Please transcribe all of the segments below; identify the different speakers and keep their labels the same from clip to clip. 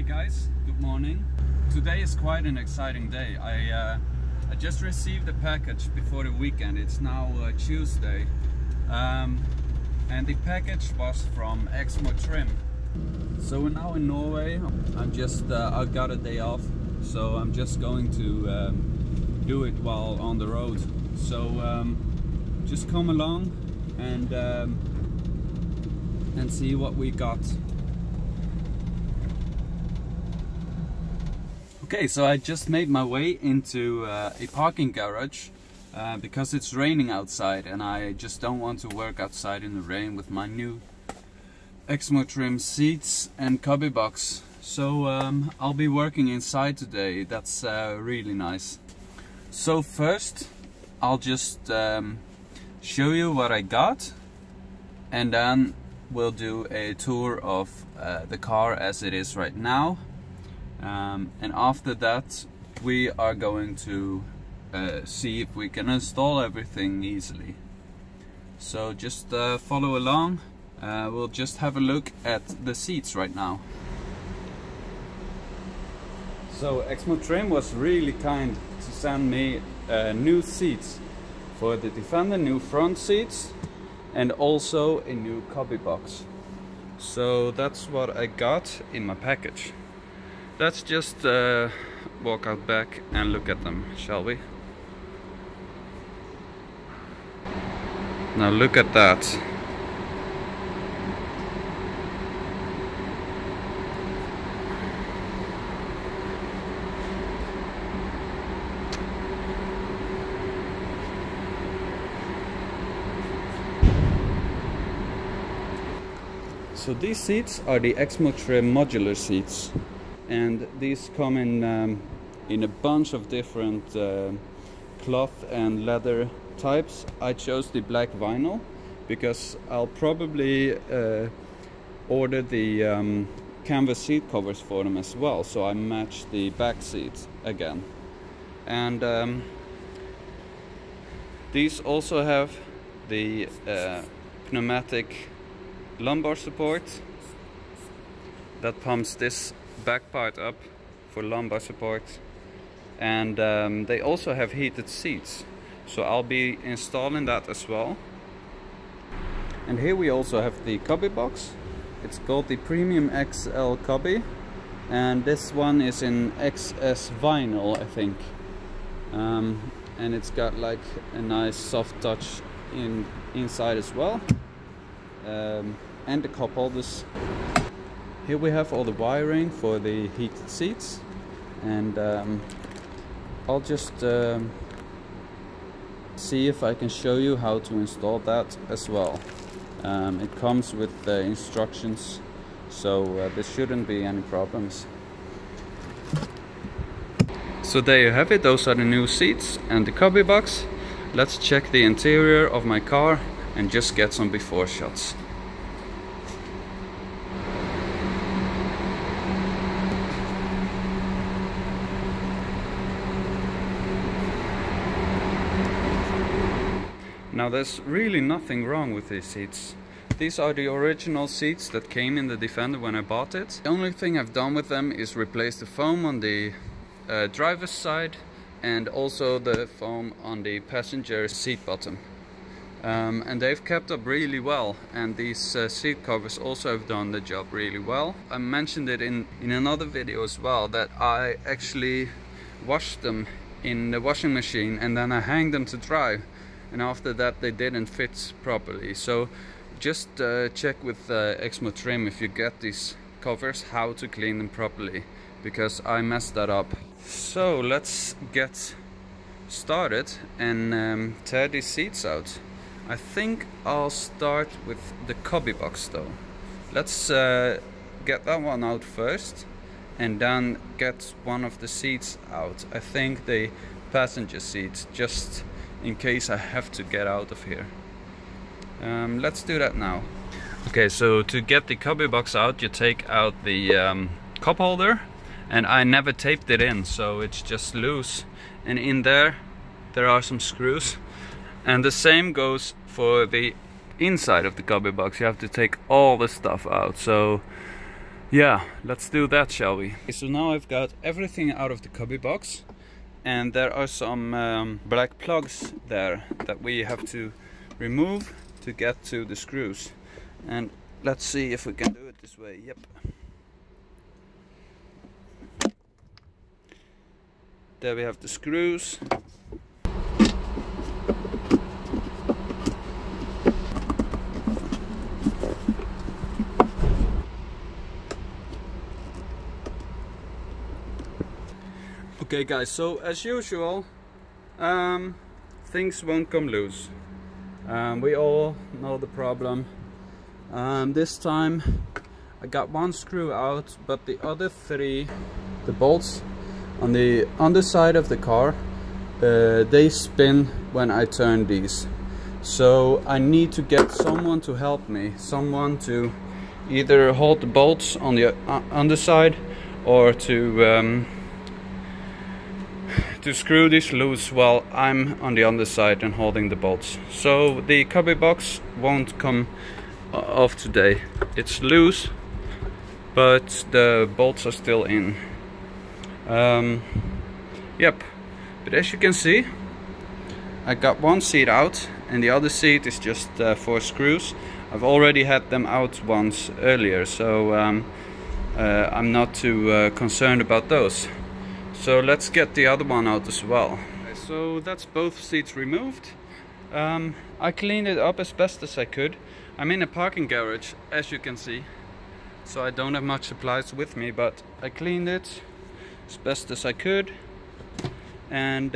Speaker 1: guys, good morning. Today is quite an exciting day. I just received a package before the weekend. It's now Tuesday, and the package was from Exmoor Trim. So we're now in Norway. I've got a day off, so I'm just going to do it while on the road. So just come along and see what we got. Okay, so I just made my way into a parking garage because it's raining outside and I just don't want to work outside in the rain with my new Exmoor Trim seats and cubby box. So I'll be working inside today. That's really nice. So first I'll just show you what I got, and then we'll do a tour of the car as it is right now. And after that we are going to see if we can install everything easily. So just follow along. We'll just have a look at the seats right now. So Exmoor Trim was really kind to send me new seats for the Defender, new front seats, and also a new cubby box. So that's what I got in my package. Let's just walk out back and look at them, shall we? Now look at that. So these seats are the Exmoor Trim Modular seats, and these come in a bunch of different cloth and leather types. I chose the black vinyl because I'll probably order the canvas seat covers for them as well, so I match the back seats again. And these also have the pneumatic lumbar support that pumps this back part up for lumbar support, and they also have heated seats, so I'll be installing that as well. And here we also have the cubby box. It's called the Premium XL cubby, and this one is in XS vinyl, I think, and it's got like a nice soft touch inside as well. And the cup holders. Here we have all the wiring for the heated seats, and I'll just see if I can show you how to install that as well. It comes with the instructions, so there shouldn't be any problems. So there you have it. Those are the new seats and the cubby box. Let's check the interior of my car and just get some before shots. Now there's really nothing wrong with these seats. These are the original seats that came in the Defender when I bought it. The only thing I've done with them is replace the foam on the driver's side and also the foam on the passenger seat bottom. And they've kept up really well, and these seat covers also have done the job really well. I mentioned it in another video as well, that I actually washed them in the washing machine and then I hanged them to dry, and after that they didn't fit properly. So just check with Exmoor Trim if you get these covers how to clean them properly, because I messed that up. So let's get started and tear these seats out. I think I'll start with the cubby box though. Let's get that one out first and then get one of the seats out. I think the passenger seat, just in case I have to get out of here. Let's do that now. Okay, so to get the cubby box out, you take out the cup holder, and I never taped it in, so it's just loose, and in there are some screws. And the same goes for the inside of the cubby box. You have to take all the stuff out, so Yeah, let's do that, shall we? So now I've got everything out of the cubby box, and there are some black plugs there that we have to remove to get to the screws. And let's see if we can do it this way. Yep. There we have the screws. Okay guys, so as usual, things won't come loose. We all know the problem. This time I got one screw out, but the other three, the bolts on the underside of the car, they spin when I turn these. So I need to get someone to help me, someone to either hold the bolts on the underside or to screw this loose while I'm on the underside and holding the bolts. So the cubby box won't come off today. It's loose, but the bolts are still in. Yep, but as you can see, I got one seat out and the other seat is just 4 screws. I've already had them out once earlier, so I'm not too concerned about those. So let's get the other one out as well. So that's both seats removed. I cleaned it up as best as I could. I'm in a parking garage, as you can see, so I don't have much supplies with me, but I cleaned it as best as I could. And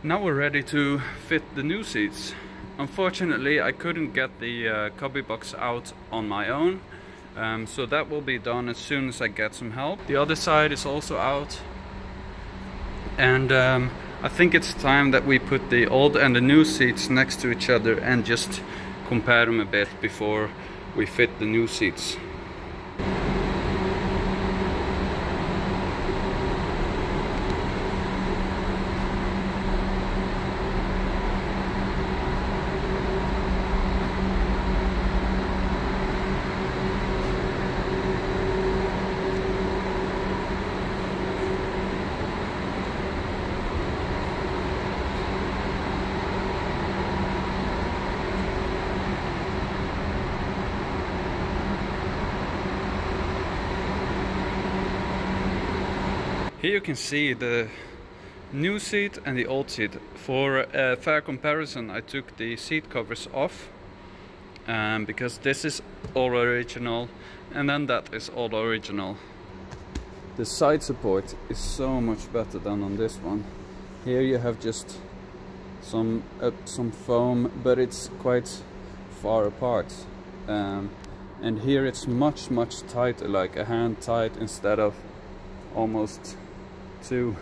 Speaker 1: now we're ready to fit the new seats. Unfortunately, I couldn't get the cubby box out on my own. So that will be done as soon as I get some help. The other side is also out, and I think it's time that we put the old and the new seats next to each other and just compare them a bit before we fit the new seats. Here you can see the new seat and the old seat. For a fair comparison, I took the seat covers off because this is all original and then that is all original. The side support is so much better than on this one. Here you have just some foam, but it's quite far apart. And here it's much tighter, like a hand tight instead of almost 2.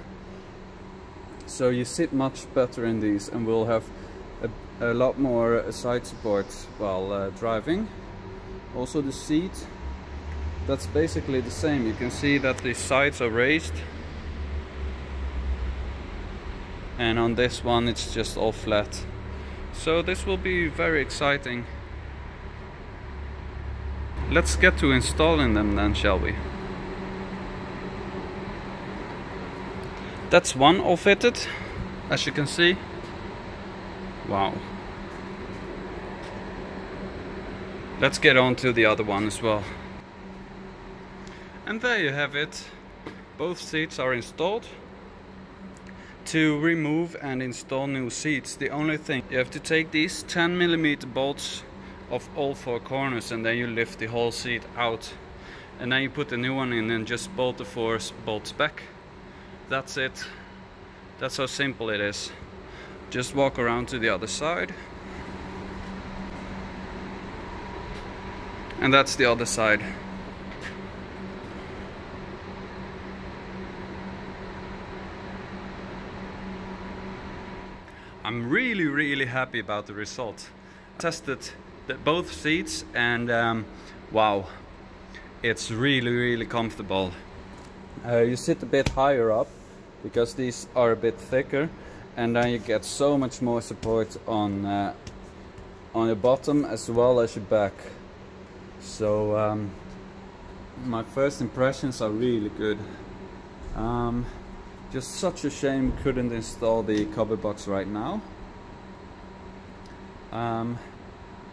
Speaker 1: So you sit much better in these, and we'll have a lot more side support while driving. Also the seat, that's basically the same. You can see that the sides are raised, and on this one it's just all flat. So this will be very exciting. Let's get to installing them then, shall we? That's one all fitted, as you can see. Wow. Let's get on to the other one as well. And there you have it. Both seats are installed. To remove and install new seats, the only thing, you have to take these 10mm bolts of all 4 corners, and then you lift the whole seat out. And then you put the new one in and just bolt the 4 bolts back. That's it. That's how simple it is. Just walk around to the other side. And that's the other side. I'm really happy about the result. I tested both seats, and wow, it's really comfortable. You sit a bit higher up because these are a bit thicker, and then you get so much more support on your bottom as well as your back. So my first impressions are really good. Just such a shame we couldn't install the cubby box right now.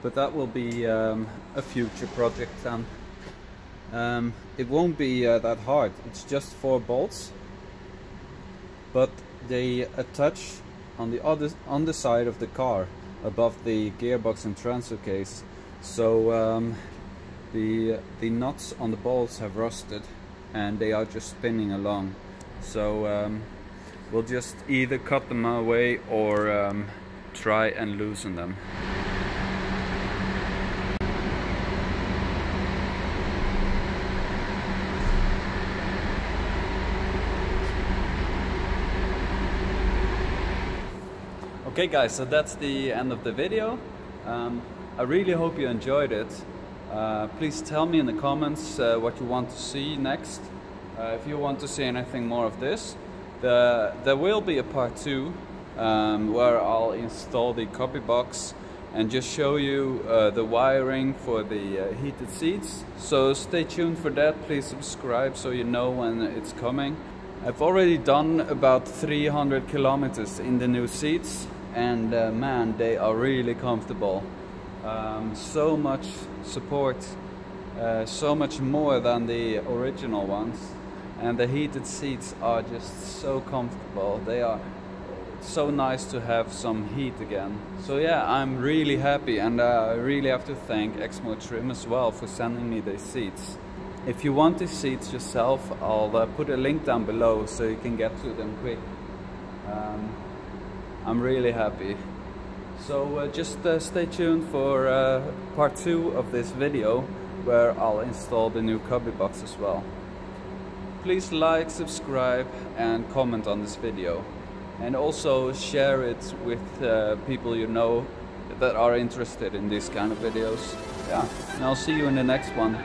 Speaker 1: But that will be a future project then. It won't be that hard. It's just 4 bolts, but they attach on the underside of the car above the gearbox and transfer case. So the nuts on the bolts have rusted and they are just spinning along. So we'll just either cut them away or try and loosen them. Okay guys, so that's the end of the video. I really hope you enjoyed it. Please tell me in the comments what you want to see next. If you want to see anything more of this. There will be a part 2 where I'll install the cubby box and just show you the wiring for the heated seats. So stay tuned for that. Please subscribe so you know when it's coming. I've already done about 300 kilometers in the new seats, and man, they are really comfortable. So much support, so much more than the original ones, and the heated seats are just so comfortable. They are so nice to have some heat again. So yeah, I'm really happy, and I really have to thank Exmoor Trim as well for sending me these seats. If you want these seats yourself, I'll put a link down below so you can get to them quick. I'm really happy. So just stay tuned for part 2 of this video, where I'll install the new cubby box as well. Please like, subscribe and comment on this video, and also share it with people you know that are interested in these kind of videos. Yeah, and I'll see you in the next one.